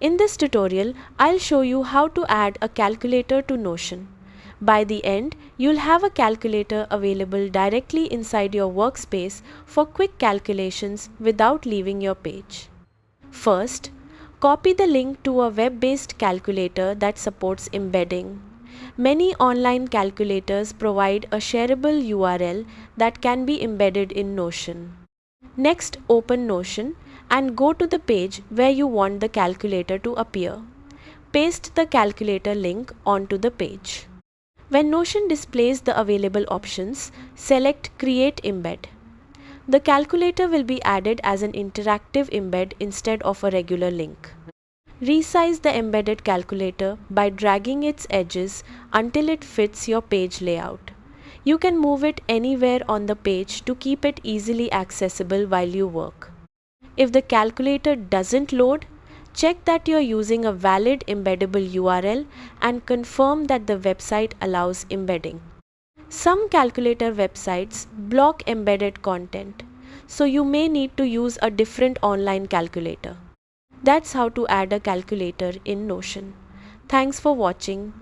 In this tutorial, I'll show you how to add a calculator to Notion. By the end, you'll have a calculator available directly inside your workspace for quick calculations without leaving your page. First, copy the link to a web-based calculator that supports embedding. Many online calculators provide a shareable URL that can be embedded in Notion. Next, open Notion and go to the page where you want the calculator to appear. Paste the calculator link onto the page. When Notion displays the available options, select Create Embed. The calculator will be added as an interactive embed instead of a regular link. Resize the embedded calculator by dragging its edges until it fits your page layout. You can move it anywhere on the page to keep it easily accessible while you work. If the calculator doesn't load, check that you're using a valid embeddable URL and confirm that the website allows embedding. Some calculator websites block embedded content, so you may need to use a different online calculator. That's how to add a calculator in Notion. Thanks for watching.